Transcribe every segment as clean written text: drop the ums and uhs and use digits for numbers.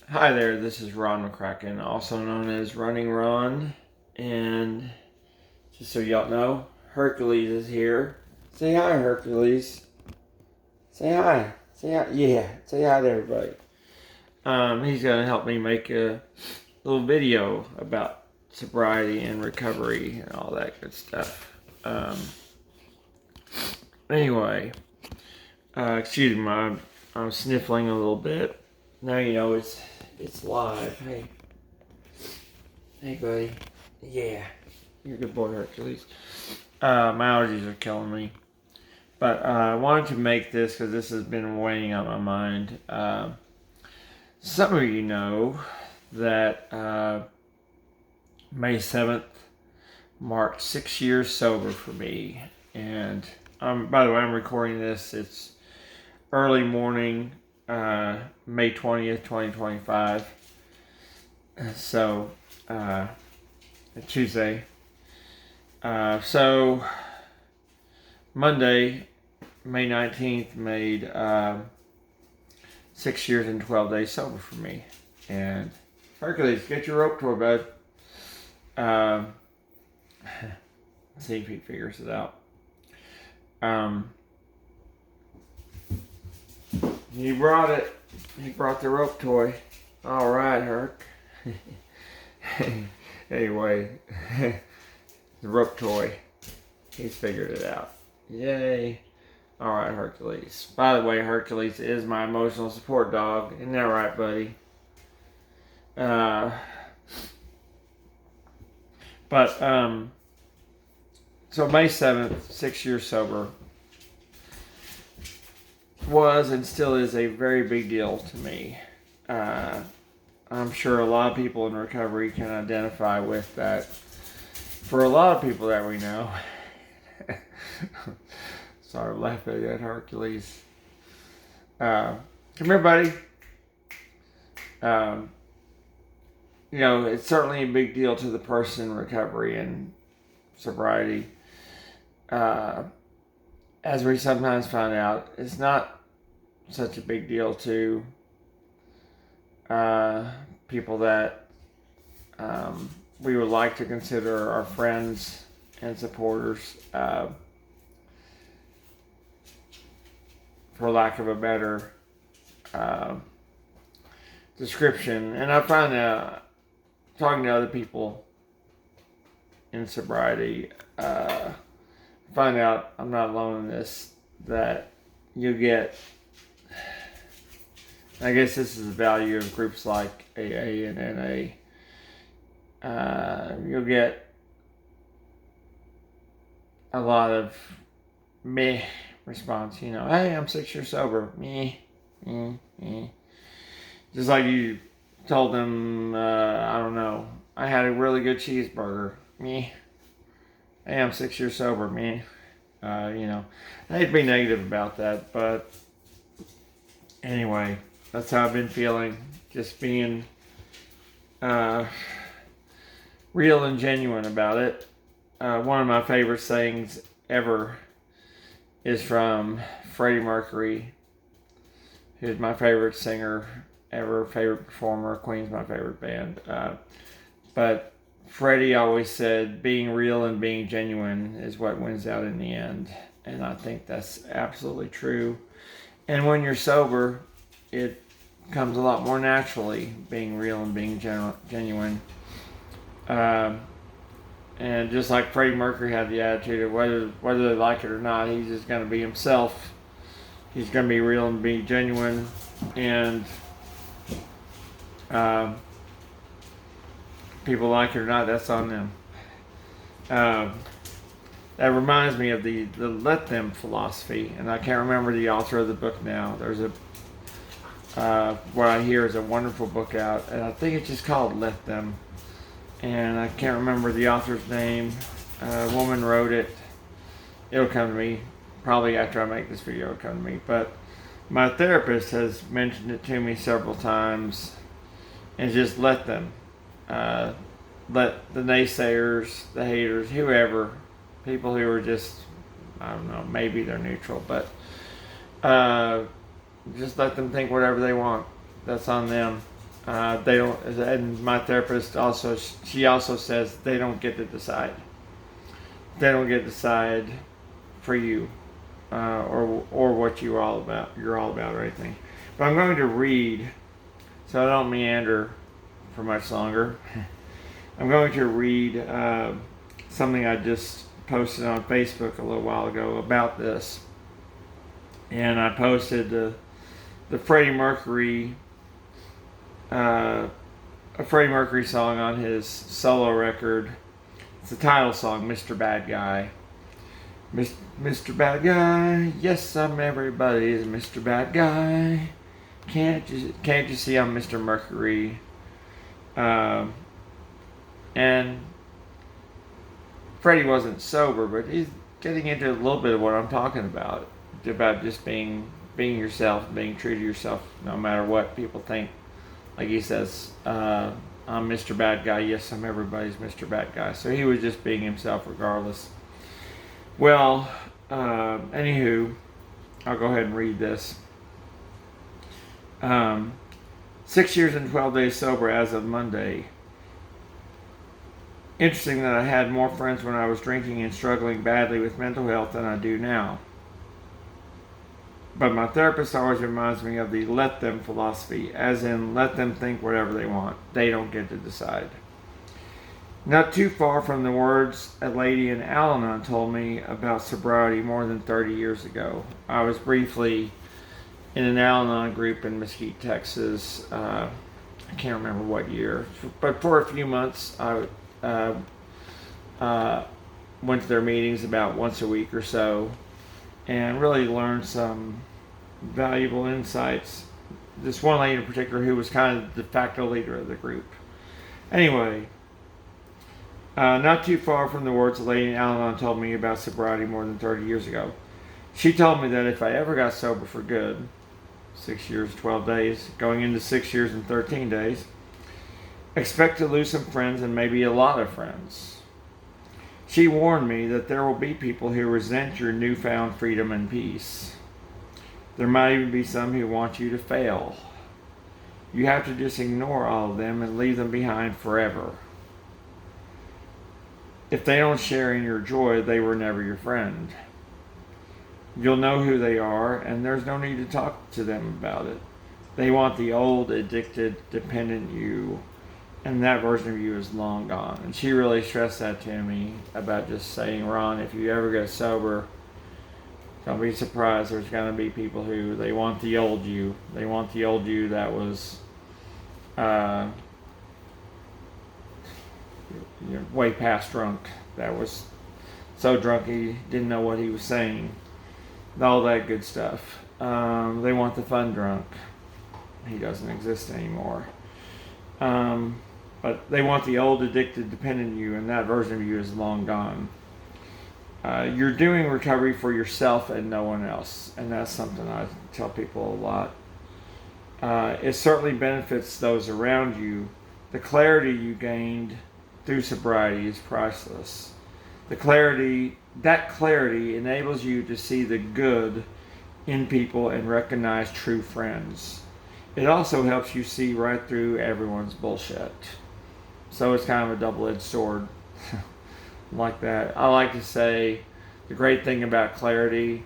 Hi there, this is Ron McCracken, also known as Running Ron. And just so y'all know, Hercules is here. Say hi, Hercules. Say hi. Say hi. Yeah, say hi to everybody. He's going to help me make a little video about sobriety and recovery and all that good stuff. Anyway, excuse me, I'm sniffling a little bit. Now you know it's live. Hey, buddy. Yeah, you're a good boy, Hercules. My allergies are killing me. But I wanted to make this because this has been weighing on my mind. Some of you know that May 7th marked 6 years sober for me. And by the way, I'm recording this. It's early morning, May 20th, 2025. So, Tuesday. So, Monday, May 19th, made 6 years and 12 days sober for me. And Hercules, get your rope toy, bud. See if he figures it out. He brought it. He brought the rope toy. All right, Herc. Anyway, the rope toy. He's figured it out. Yay. All right, Hercules. By the way, Hercules is my emotional support dog. Isn't that right, buddy? So May 7th, 6 years sober, was and still is a very big deal to me. I'm sure a lot of people in recovery can identify with that. For a lot of people that we know, sorry, I'm laughing at Hercules. Come here, buddy. It's certainly a big deal to the person in recovery and sobriety. As we sometimes find out, it's not such a big deal to people that we would like to consider our friends and supporters, for lack of a better description. And I find out, talking to other people in sobriety, find out I'm not alone in this, that you get, I guess this is the value of groups like AA and NA. You'll get a lot of meh response, hey, I'm 6 years sober, meh, meh, meh. Just like you told them, I don't know, I had a really good cheeseburger, meh. Hey, I'm 6 years sober, meh. I hate to be negative about that, but anyway, that's how I've been feeling. Just being real and genuine about it. One of my favorite sayings ever is from Freddie Mercury, who's my favorite singer ever, favorite performer. Queen's my favorite band. But Freddie always said, being real and being genuine is what wins out in the end. And I think that's absolutely true. And when you're sober, it comes a lot more naturally, being real and being genuine. And just like Freddie Mercury had the attitude of whether they like it or not, he's just going to be himself. He's going to be real and be genuine. And people like it or not, that's on them. That reminds me of the let them philosophy, and I can't remember the author of the book now. There's what I hear is a wonderful book out, and I think it's just called Let Them, and I can't remember the author's name. A woman wrote it. It'll come to me probably after I make this video. It'll come to me, but my therapist has mentioned it to me several times, and just let them. Let the naysayers, the haters, whoever, people who are just, I don't know, maybe they're neutral, but just let them think whatever they want. That's on them. They don't, and my therapist also, she also says they don't get to decide. They don't get to decide for you, or what you're all about. You're all about or anything. But I'm going to read, so I don't meander for much longer. I'm going to read something I just posted on Facebook a little while ago about this, and I posted the Freddie Mercury. A Freddie Mercury song on his solo record. It's the title song, Mr. Bad Guy. Mr. Bad Guy, yes, I'm everybody's Mr. Bad Guy. Can't you see I'm Mr. Mercury? And Freddie wasn't sober, but he's getting into a little bit of what I'm talking about just being yourself, being true to yourself, no matter what people think. Like he says, I'm Mr. Bad Guy. Yes, I'm everybody's Mr. Bad Guy. So he was just being himself regardless. Well, anywho, I'll go ahead and read this. 6 years and 12 days sober as of Monday. Interesting that I had more friends when I was drinking and struggling badly with mental health than I do now. But my therapist always reminds me of the let them philosophy, as in let them think whatever they want. They don't get to decide. Not too far from the words a lady in Al-Anon told me about sobriety more than 30 years ago. I was briefly in an Al-Anon group in Mesquite, Texas. I can't remember what year, but for a few months I went to their meetings about once a week or so, and really learned some valuable insights. This one lady in particular who was kind of the de facto leader of the group. Anyway, not too far from the words a lady in Al-Anon told me about sobriety more than 30 years ago. She told me that if I ever got sober for good, 6 years, 12 days, going into 6 years and 13 days, expect to lose some friends and maybe a lot of friends. She warned me that there will be people who resent your newfound freedom and peace. There might even be some who want you to fail. You have to just ignore all of them and leave them behind forever. If they don't share in your joy, they were never your friend. You'll know who they are, and there's no need to talk to them about it. They want the old, addicted, dependent you. And that version of you is long gone. And she really stressed that to me about just saying, Ron, if you ever get sober, don't be surprised. There's going to be people who, they want the old you. They want the old you that was way past drunk. That was so drunk he didn't know what he was saying. All that good stuff. They want the fun drunk. He doesn't exist anymore. But they want the old, addicted, dependent you, and that version of you is long gone. You're doing recovery for yourself and no one else, and that's something I tell people a lot. It certainly benefits those around you. The clarity you gained through sobriety is priceless. That clarity enables you to see the good in people and recognize true friends. It also helps you see right through everyone's bullshit. So it's kind of a double-edged sword like that. I like to say the great thing about clarity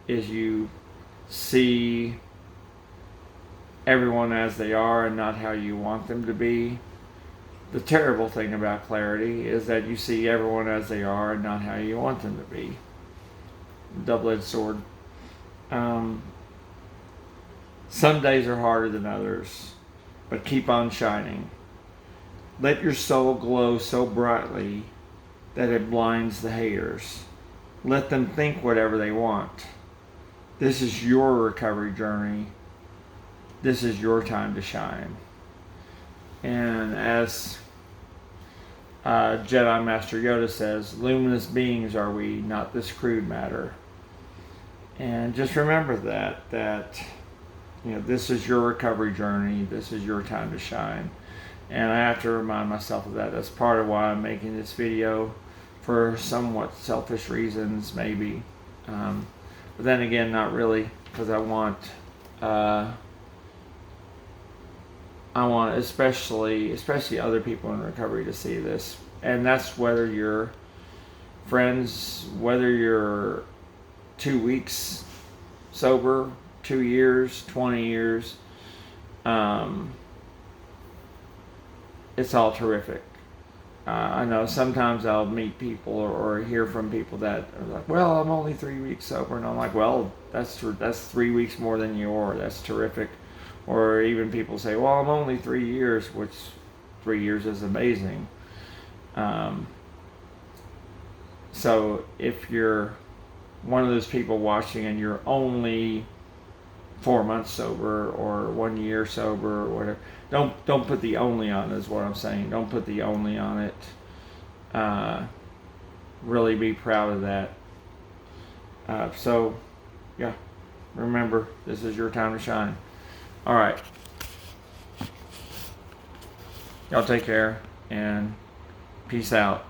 is you see everyone as they are and not how you want them to be. The terrible thing about clarity is that you see everyone as they are and not how you want them to be. Double-edged sword. Some days are harder than others, but keep on shining. Let your soul glow so brightly that it blinds the haters. Let them think whatever they want. This is your recovery journey. This is your time to shine. And as Jedi Master Yoda says, luminous beings are we, not this crude matter. And just remember that this is your recovery journey. This is your time to shine. And I have to remind myself of that. That's part of why I'm making this video, for somewhat selfish reasons, maybe. But then again, not really, because I I want especially other people in recovery to see this, and that's whether you're friends, whether you're 2 weeks sober, 2 years, 20 years. It's all terrific. I know sometimes I'll meet people or hear from people that are like, "Well, I'm only 3 weeks sober," and I'm like, "Well, that's 3 weeks more than you are. That's terrific." Or even people say, "Well, I'm only 3 years," which 3 years is amazing. So if you're one of those people watching and you're only 4 months sober or 1 year sober or whatever, don't put the only on is what I'm saying. Don't put the only on it. Really be proud of that. So yeah, remember, this is your time to shine. All right, y'all take care and peace out.